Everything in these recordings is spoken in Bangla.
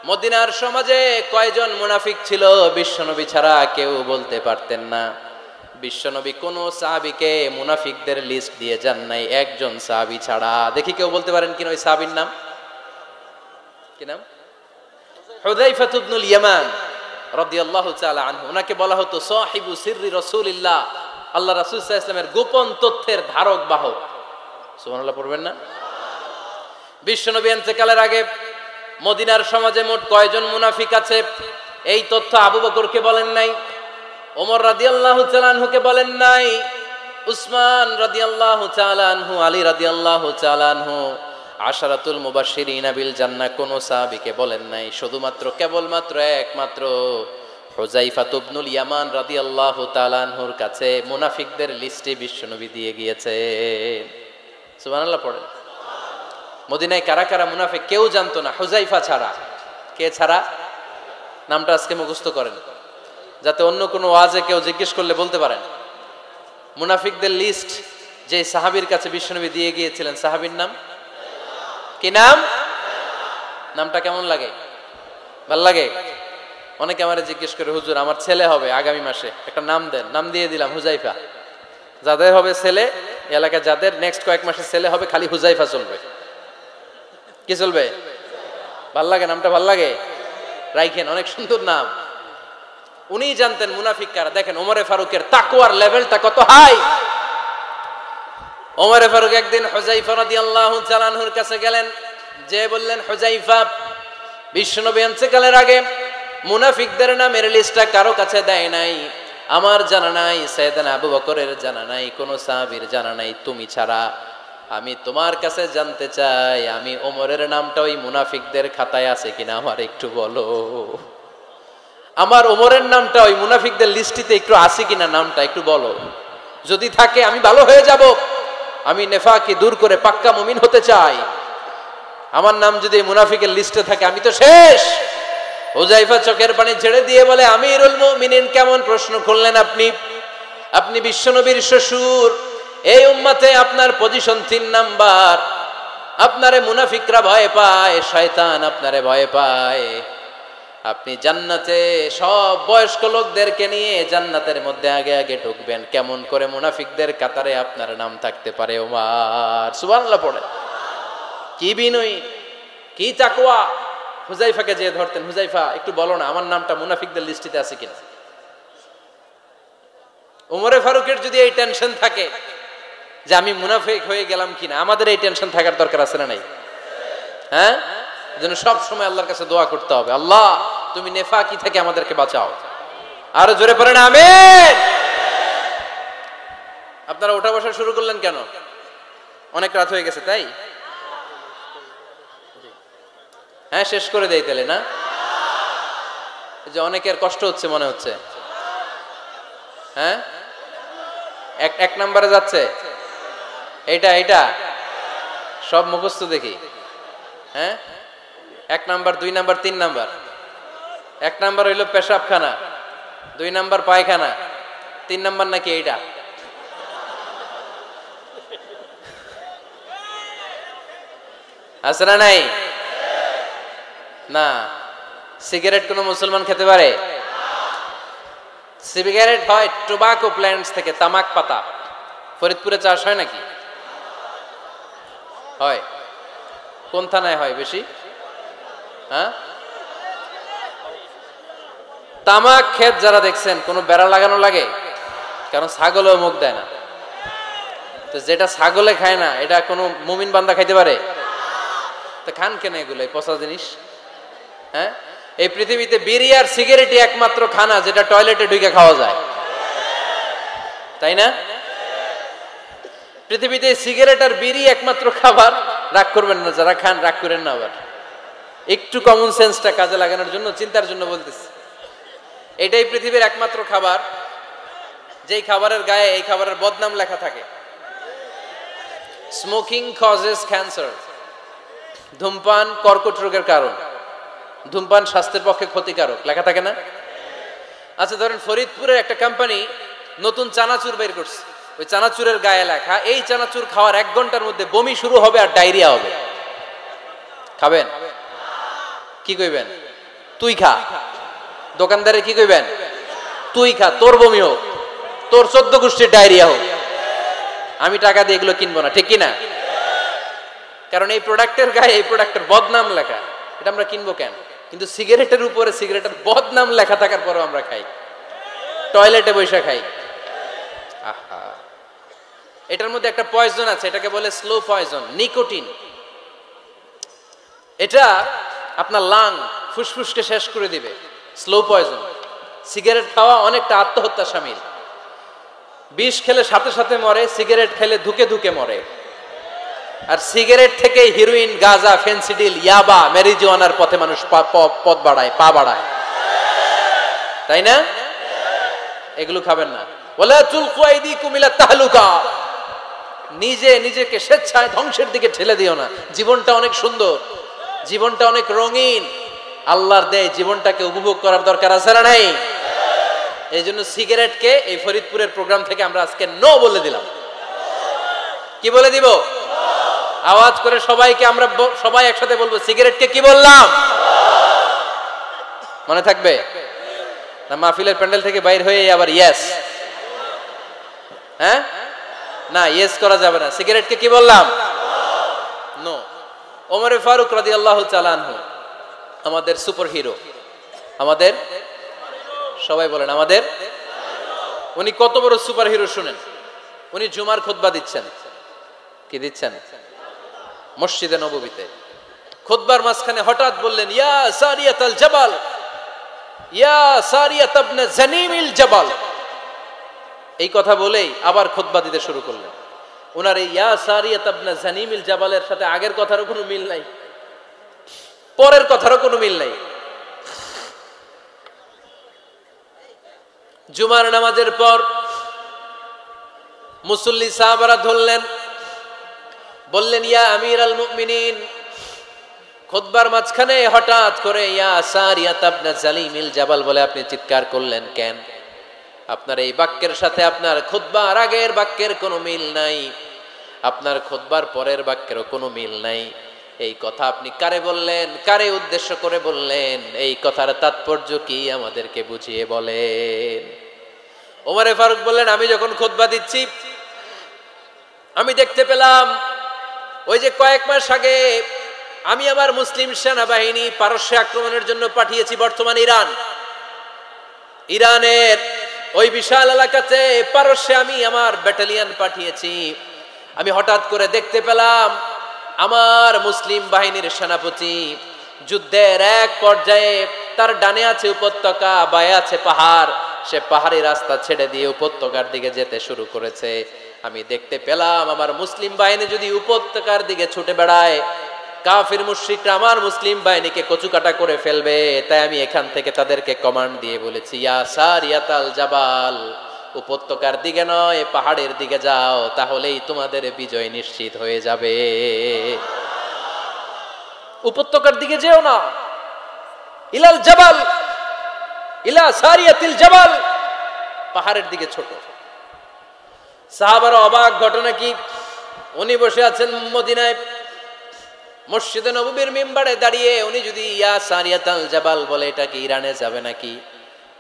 মদিনার সমাজে কয়জন মুনাফিক ছিল বিশ্বনবী ছাড়া কেউ বলতে পারতেন না। বিশ্বনবী কোন সাহাবীকে মুনাফিকদের লিস্ট দিয়ে যান নাই, একজন সাহাবী ছাড়া। দেখি কেউ বলতে পারেন কিনা ওই সাহাবীর নাম কি? নাম হুযায়ফা ইবনুল ইয়ামান রাদিয়াল্লাহু তাআলা আনহু। ওনাকে বলা হতো সাহিবু সিররি রাসূলিল্লাহ, আল্লাহ রাসূল সাল্লাল্লাহু আলাইহি ওয়াসাল্লামের গোপন তথ্যের ধারক বাহক। সুবহানাল্লাহ পড়বেন না? বিশ্বনবী ইন্তেকালের আগে মদিনার সমাজে মোট কয়জন মুনাফিক আছে এই তথ্য আবু বকরকে বলেন নাই, ওমর রাদিয়াল্লাহু তাআলা আনহুকে বলেন নাই, উসমান রাদিয়াল্লাহু তাআলা আনহু, আলী রাদিয়াল্লাহু তাআলা আনহু, আশারাতুল মুবাশশিরিনা বিল জান্নাহ কোন সাহাবীকে বলেন নাই। শুধুমাত্র কেবলমাত্র একমাত্র হুযায়ফা ইবনুল ইয়ামান রাদিয়াল্লাহু তাআলা আনহুর কাছে মুনাফিকদের লিস্টে বিশ্বনবী দিয়ে গিয়েছেন। সুবহানাল্লাহ পড়েন। মদিনায় কারা কারা মুনাফিক কেউ জানতো না হুযায়ফা ছাড়া। কে ছাড়া? নামটা আজকে মুখস্থ করেন, যাতে অন্য কোনো ওয়াজে কেউ জিজ্ঞেস করলে বলতে পারেন। মুনাফিকদের লিস্ট যে সাহাবীর কাছে বিশ্বনবী দিয়ে গিয়েছিলেন, সাহাবীর নাম কি? নাম নামটা কেমন লাগে? ভাল লাগে? অনেকে আমারে জিজ্ঞেস করে, হুজুর আমার ছেলে হবে আগামী মাসে, একটা নাম দেন। নাম দিয়ে দিলাম হুযায়ফা। যাদের হবে ছেলে, এলাকায় যাদের নেক্সট কয়েক মাসে ছেলে হবে, খালি হুযায়ফা চলবে। কি চলবে? ভাল লাগে? নামটা ভাল লাগে? রাইখেন, অনেক সুন্দর নাম। উনি জানতেন মুনাফিক কারা। দেখেন ওমরে ফারুকের তাকওয়ার লেভেলটা কত হাই। ওমরে ফারুক একদিন হুযায়ফা রাদিয়াল্লাহু তাআলা আনহুর কাছে গেলেন, যে বললেন, হুযায়ফা, বিশ্বনবী ইন্তেকালের আগে মুনাফিকদের নামের লিস্টটা কারো কাছে দেয় নাই, আমার জানা নাই, সাইয়েদনা আবু বকরের জানা নাই, কোন সাহাবীর জানা নাই, তুমি ছাড়া। আমি তোমার কাছে জানতে চাই, আমি ওমরের নামটা ওই মুনাফিকদের খাতায় আছে কিনা আমার একটু বলো। আমার ওমরের নামটা ওই মুনাফিকদের লিস্টিতে একটু আছে কিনা, নামটা একটু বলো। যদি থাকে আমি ভালো হয়ে যাব, আমি নেফাকি দূর করে পাক্কা মুমিন হতে চাই। আমার নাম যদি মুনাফিকের লিস্টে থাকে আমি তো শেষ। হুযায়ফা চোখের পানি ছেড়ে দিয়ে বলে, আমিরুল মুমিনিন, কেমন প্রশ্ন করলেন আপনি? আপনি বিশ্বনবীর শ্বশুর, এই উম্মতে আপনার পজিশন 3 নাম্বার। আপনারে মুনাফিকরা ভয় পায়, শয়তান আপনারে ভয় পায়। আপনি জান্নাতে সব বয়স্ক লোকদেরকে নিয়ে জান্নাতের মধ্যে আগে আগে ঢুকবেন, কেমন করে মুনাফিকদের কাতারে আপনার নাম থাকতে পারে ওমর? সুবহানাল্লাহ পড়ে। কি বিনয়ী, কি তাকওয়া। হুযায়ফাকে যে ধরতেন, হুযায়ফা একটু বলো না আমার নামটা মুনাফিকদের লিস্টিতে আছে কিনা। ওমরে ফারুকের যদি এই টেনশন থাকে যে আমি মুনাফিক হয়ে গেলাম কিনা, আমাদের এই টেনশন থাকার দরকার আছে না নাই? হ্যাঁ, যেন সব সময় আল্লাহর কাছে দোয়া করতে হবে, আল্লাহ তুমি নেফাকি থেকে আমাদেরকে বাঁচাও। আরো জোরে পড়েন আমিন। আপনারা ওঠা বসা শুরু করলেন কেন? অনেক রাত হয়ে গেছে তাই? হ্যাঁ, শেষ করে দেই তাহলে না? যে অনেকের কষ্ট হচ্ছে মনে হচ্ছে। হ্যাঁ, এক নম্বরে যাচ্ছে এইটা সব মুখস্থ দেখি। হ্যাঁ, 1 নাম্বার, 2 নাম্বার, 3 নাম্বার। 1 নাম্বার হইল পেশাবখানা, 2 নাম্বার পায়খানা, 3 নাম্বার নাকি এইটা? আছে না নাই? না। সিগারেট কোন মুসলমান খেতে পারে? সিগারেট হয় টোবাকো প্ল্যান্টস থেকে, তামাক পাতা। ফরিদপুরে চাষ হয় নাকি? হয়। কোন থানায় হয় বেশি? হ্যাঁ, তামাক ক্ষেত যারা দেখছেন, কোনো বেড়া লাগানো লাগে? কারণ ছাগলেও মুখ দেয় না। তো যেটা ছাগলে খায় না, এটা কোনো মুমিন বান্দা খাইতে পারে? তো খান কেন এগুলো, পচা জিনিস? হ্যাঁ, এই পৃথিবীতে বিড়ি আর সিগারেটই একমাত্র খানা যেটা টয়লেটে ঢুকে খাওয়া যায়, তাই না? পৃথিবীতে সিগারেট আর বিড়ি একমাত্র খাবার। রাগ করবেন না, যারা খান রাগ করেন না। আবার একটু কমন সেন্সটা কাজে লাগানোর জন্য, চিন্তার জন্য বলতেছি। এটাই পৃথিবীর একমাত্র খাবার যেই খাবারের গায়ে এই খাবারের বদনাম লেখা থাকে, স্মোকিং কজেস ক্যান্সার। ধূমপান কর্কট রোগের কারণ, ধূমপান স্বাস্থ্যের পক্ষে ক্ষতিকারক, লেখা থাকে না? আচ্ছা ধরেন ফরিদপুরের একটা কোম্পানি নতুন চানাচুর বের করছে, ওই চানাচুরের গায়ে লেখা এই চানাচুর খাওয়ার 1 ঘন্টার মধ্যে বমি শুরু হবে আর ডায়রিয়া হবে। খাবেন? কি কইবেন? তুই খা। দোকানদারে কি কইবেন? তুই খা, তোর বমি হোক, তোর 14 গোষ্ঠীর ডায়রিয়া হোক, আমি টাকা দিয়ে এগুলো কিনবো না, ঠিক কিনা? কারণ এই প্রোডাক্টের গায়ে এই প্রোডাক্টের বদনাম লেখা, এটা আমরা কিনবো কেন? কিন্তু সিগারেটের উপরে সিগারেটের বদনাম লেখা থাকার পরেও আমরা খাই, টয়লেটে বসে খাই। আহা, এটার মধ্যে একটা পয়জন আছে, এটাকে বলে স্লো পয়জন, নিকোটিন। এটা আপনার লাং ফুসফুসকে শেষ করে দিবে, স্লো পয়জন। সিগারেট খাওয়া অনেকটা আত্মহত্যা শামিল। বিষ খেলে সাথে সাথে মরে, সিগারেট খেলে ধুকে ধুকে মরে। আর সিগারেট থেকে হিরোইন, গাঁজা, ফেন্সিডিল, ইয়াবা, ম্যারিজুয়ানার পথে মানুষ পথ বাড়ায়, পা বাড়ায়, তাই না? এগুলো খাবেন না। ওয়ালা তুলকু আইদিকুম ইলা তাহলুকা, নিজে নিজেকে স্বেচ্ছায় ধ্বংসের দিকে ঠেলে দিও না। জীবনটা অনেক সুন্দর, জীবনটা অনেক রঙিন, আল্লাহর দেয় জীবনটাকে উপভোগ করার দরকার আছে না নাই? এই জন্য সিগারেটকে এই ফরিদপুরের প্রোগ্রাম থেকে আমরা আজকে নো বলে দিলাম। কি বলে দিব? আওয়াজ করে সবাইকে আমরা সবাই একসাথে বলবো, সিগারেটকে কি বললাম? মনে থাকবে না? মাহফিলের প্যান্ডেল থেকে বাইর হয়ে আবার ইয়েস, হ্যাঁ না, ইয়েস করা যাবে না। সিগারেটকে কি বললাম? নো। ওমরে ফারুক রাদিয়াল্লাহু তাআলা আনহু, আমাদের সুপার হিরো, আমাদের সবাই বলেন আমাদের, উনি কত বড় সুপার হিরো শুনেন। উনি জুমার খুতবা দিচ্ছেন। কি দিচ্ছেন? মসজিদে নববীতে খুতবার মাঝখানে হঠাৎ বললেন, ইয়া সারিয়াতাল জাবাল, ইয়া সারিয়াত ইবনে জানিমিল জাবাল। এই কথা বলেই আবার খুতবা দিতে শুরু করলেন। ওনার এই ইয়া সারিয়াত ইবনে জানিমিল জাবালের সাথে আগের কথারও কোনো মিল নাই, পরের কথারও কোনো মিল নাই। জুমার নামাজের পর মুসল্লি সাহাবারা ধরলেন, বললেন, ইয়া আমিরাল মুমিনিন। খুতবার মাঝখানে হঠাৎ করে ইয়া সারিয়াত ইবনে জালিমিল জাবাল বলে আপনি চিৎকার করলেন কেন? আপনার এই বাক্যের সাথে আপনার খুতবার আগের বাক্যের কোনো মিল নাই, আপনার খুতবার পরের বাক্যেরও কোনো মিল নাই। এই কথা আপনি কারে বললেন? কারে উদ্দেশ্য করে বললেন? এই কথার তাৎপর্য কি আমাদেরকে বুঝিয়ে বলেন। ওমরে ফারুক বললেন, আমি যখন খুতবা দিচ্ছি আমি দেখতে পেলাম ওই যে কয়েক মাস আগে আমি আমার মুসলিম সেনাবাহিনী পারস্যে আক্রমণের জন্য পাঠিয়েছি, বর্তমান ইরান, ইরানের ওই বিশাল এলাকাতে পারস্যে আমি আমার ব্যাটালিয়ন পাঠিয়েছি। আমি হঠাৎ করে দেখতে পেলাম আমার মুসলিম বাহিনীর সেনাপতি যুদ্ধের এক পর্যায়ে তার ডানে আছে উপত্যকা, বায়ে আছে পাহাড়, সে পাহাড়ি রাস্তা ছেড়ে দিয়ে উপত্যকার দিকে যেতে শুরু করেছে। আমি দেখতে পেলাম আমার মুসলিম বাহিনী যদি উপত্যকার দিকে ছুটে বেড়ায়, কাফির মুশরিকরা আমার মুসলিম বাহিনীকে কচুকাটা করে ফেলবে। তাই আমি এখান থেকে তাদেরকে কমান্ড দিয়ে বলেছি, ইয়া সারিয়াতাল জাবাল, উপত্যকার দিকে নয় পাহাড়ের দিকে যাও, তাহলেই তোমাদের বিজয় নিশ্চিত হয়ে যাবে। উপত্যকার দিকে যেও না, ইলাল জাবাল, ইলা সারিয়াতিল জাবাল, পাহাড়ের দিকে ছোট। সাহাবারা অবাক, ঘটনা কি? উনি বসে আছেন মদিনায় মসজিদে নববীর মিম্বারে দাঁড়িয়ে, উনি যদি ইয়া সারিয়াতাল জাবাল বলে, এটা কি ইরানে যাবে নাকি?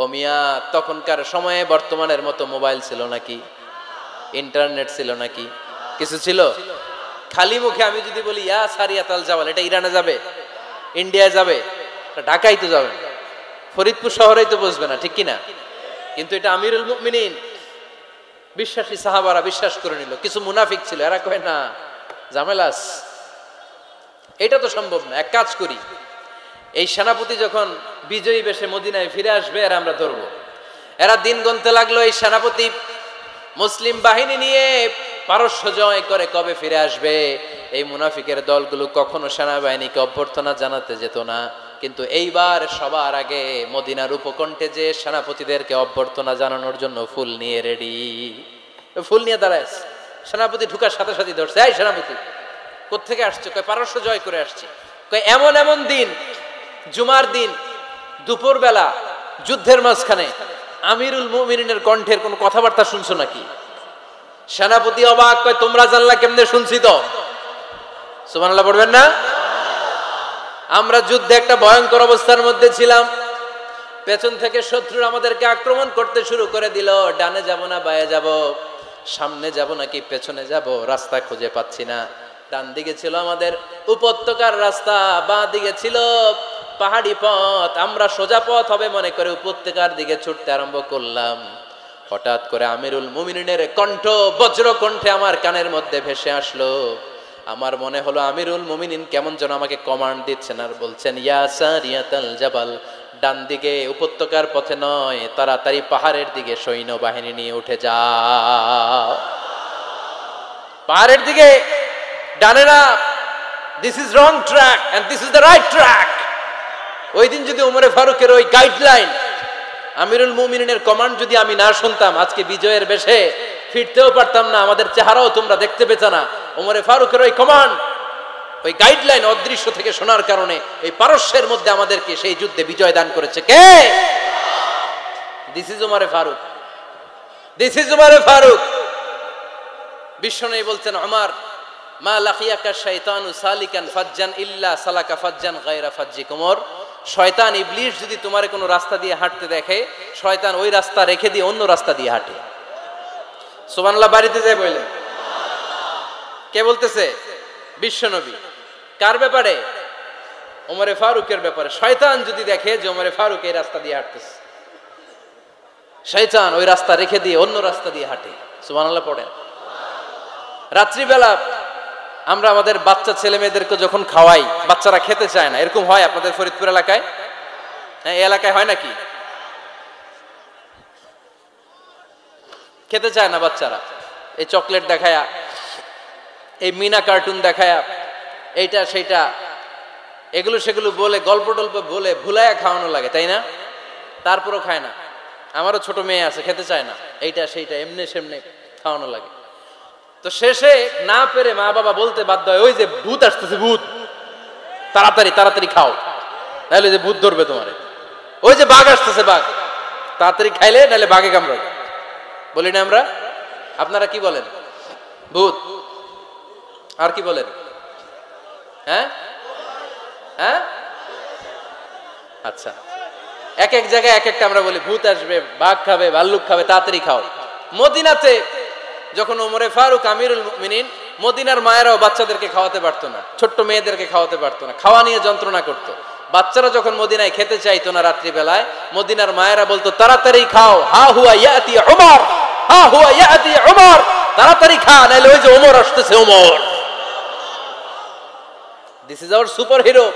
ও মিয়া, তখনকার সময়ে বর্তমানের মতো মোবাইল ছিল নাকি? ইন্টারনেট ছিল নাকি? কিছু ছিল? খালি মুখে আমি যদি বলি ইয়া সারিয়াতাল জাবাল, এটা ইরানে যাবে, ইন্ডিয়া যাবে, ঢাকায় তো যাবে, ফরিদপুর শহরেই তো বসবে না, ঠিক কিনা? কিন্তু এটা আমিরুল মুমিনিন বিশ্বাসী সাহাবারা বিশ্বাস করে নিল। কিছু মুনাফিক ছিল, এরা কয় না, ঝামেলাস, এটা তো সম্ভব না। এক কাজ করি, এই সেনাপতি যখন বিজয়ী বেশে মদিনায় ফিরে আসবে, এরা আমরা ধরবো। এরা দিন গুনতে লাগলো, এই সেনাপতি মুসলিম বাহিনী নিয়ে পারস্য জয় করে কবে ফিরে আসবে। এই মুনাফিকের দলগুলো কখনো সেনাবাহিনীকে অভ্যর্থনা জানাতে যেত না, কিন্তু এইবার সবার আগে মদিনার উপকণ্ঠে যে সেনাপতিদেরকে অভ্যর্থনা জানানোর জন্য ফুল নিয়ে রেডি, ফুল নিয়ে দাঁড়ায়। সেনাপতি ঢুকার সাথে সাথে ধরছে, এই সেনাপতি কোত্থেকে আসছে? কয় পারস্য জয় করে আসছি। কয় এমন এমন দিন, জুমার দিন দুপুর বেলা যুদ্ধের মাঝখানে আমিরুল মুমিনিনের কণ্ঠের কোন কথাবার্তা শুনছো নাকি? সেনাপতি অবাক, কয় তোমরা জানলা কেমনে? শুনছি তো। সুবহানাল্লাহ পড়বেন না? আমরা যুদ্ধে একটা ভয়ঙ্কর অবস্থার মধ্যে ছিলাম। পেছন থেকে শত্রুরা আমাদেরকে আক্রমণ করতে শুরু করে দিল। ডানে যাব না বায়ে যাব, সামনে যাব নাকি পেছনে যাব, রাস্তা খুঁজে পাচ্ছি না। ডান দিকে ছিল আমাদের উপত্যকার রাস্তা, বাঁ দিকে ছিল পাহাড়ি পথ। আমরা সোজা পথ হবে মনে করে উপত্যকার দিকে ছুটতে আরম্ভ করলাম। হঠাৎ করে আমিরুল মুমিনিনের কণ্ঠ বজ্র কণ্ঠে আমার কানের মধ্যে ভেসে আসলো। আমার মনে হলো আমিরুল মুমিনিন কেমন যেন আমাকে কমান্ড দিচ্ছেন আর বলছেন, ইয়া সারিয়াতাল জাবাল, ডান দিকে উপত্যকার পথে নয়, তাড়াতাড়ি পাহাড়ের দিকে সৈন্যবাহিনী নিয়ে উঠে যাও। পাহাড়ের দিকে, ডানে না। This is wrong track and this is the right track. ওই দিন যদি ওমরে ফারুকের ওই গাইডলাইন, আমিরুল মুমিনিনের কমান্ড যদি আমি না শুনতাম, আজকে বিজয়ের বেশে ফিরতেও পারতাম না, আমাদের চেহারাও তোমরা দেখতে পেত না। ওমরে ফারুকের ওই কমান্ড, ওই গাইডলাইন অদৃশ্য থেকে শোনার কারণে এই পারস্যের মধ্যে আমাদেরকে সেই যুদ্ধে বিজয় দান করেছে কে? দিস ইজ ওমরে ফারুক, দিস ইজ ওমরে ফারুক। বিশ্বনবী বলছেন, ওমর, মা লাকিয়াকা শাইতানু সালিকান ফাজ্জান ইল্লা সালাকা ফাজ্জান গায়রা ফাজ্জিক। ওমর, শয়তান ইবলিস যদি তোমার কোনো রাস্তা দিয়ে হাঁটতে দেখে, শয়তান ওই রাস্তা রেখে দিয়ে অন্য রাস্তা দিয়ে হাঁটে। সুবহানাল্লাহ। বাড়িতে যায় বললেন, কে বলতেছে? বিশ্বনবী। কার ব্যাপারে? ওমরে ফারুকের ব্যাপারে। শয়তান যদি দেখে যে ওমরে ফারুক এই রাস্তা দিয়ে হাঁটতেছে, শয়তান ওই রাস্তা রেখে দিয়ে অন্য রাস্তা দিয়ে হাঁটে। সুবহানাল্লাহ পড়েন। রাত্রিবেলা আমরা আমাদের বাচ্চা ছেলে মেয়েদেরকে যখন খাওয়াই, বাচ্চারা খেতে চায় না, এরকম হয় আপনাদের ফরিদপুর এলাকায়? হ্যাঁ, এই এলাকায় হয় নাকি? খেতে চায় না বাচ্চারা, এই চকলেট দেখায়া, এই মিনা কার্টুন দেখায়া, এইটা সেইটা এগুলো সেগুলো বলে, গল্প টল্প বলে ভুলায়া খাওয়ানো লাগে, তাই না? তারপরও খায় না। আমারও ছোট মেয়ে আছে, খেতে চায় না, এইটা সেইটা এমনি সেমনি খাওয়ানো লাগে। তো শেষে না পেরে মা বাবা বলতে বাধ্য হয়, ওই যে ভূত আসতেছে, ভূত, তাড়াতাড়ি তাড়াতাড়ি খাও, নাহলে যে ভূত ধরবে তোমারে। ওই যে বাঘ আসতেছে, বাঘ, তাড়াতাড়ি খাইলে নাহলে বাঘে কামড়াবে। বলি না আমরা? আপনারা কি বলেন? ভূত। আর কি বলেন? হ্যাঁ হ্যাঁ, আচ্ছা। এক এক জায়গায় এক একটা আমরা বলি, ভূত আসবে, বাঘ খাবে, ভাল্লুক খাবে, তাড়াতাড়ি খাও। মদিনাতে যখন ওমরে ফারুক আমিরুল মুমিনিন, মদিনার মায়েরাও বাচ্চাদেরকে খাওয়াতে পারতো না, ছোট্ট মেয়েদেরকে খাওয়াতে পারতো না, খাওয়া নিয়ে যন্ত্রণা করতো। বাচ্চারা যখন মদিনায় খেতে চাইতো না রাত্রিবেলায়, মদিনার মায়েরা বলতো, তাড়াতাড়ি খাও, হা হুয়া ইয়াতি ওমর, হা হুয়া ইয়াতি ওমর, তাড়াতাড়ি খা, নাইলে ওই যে ওমর আসতেছে, Omar. This is our super hero.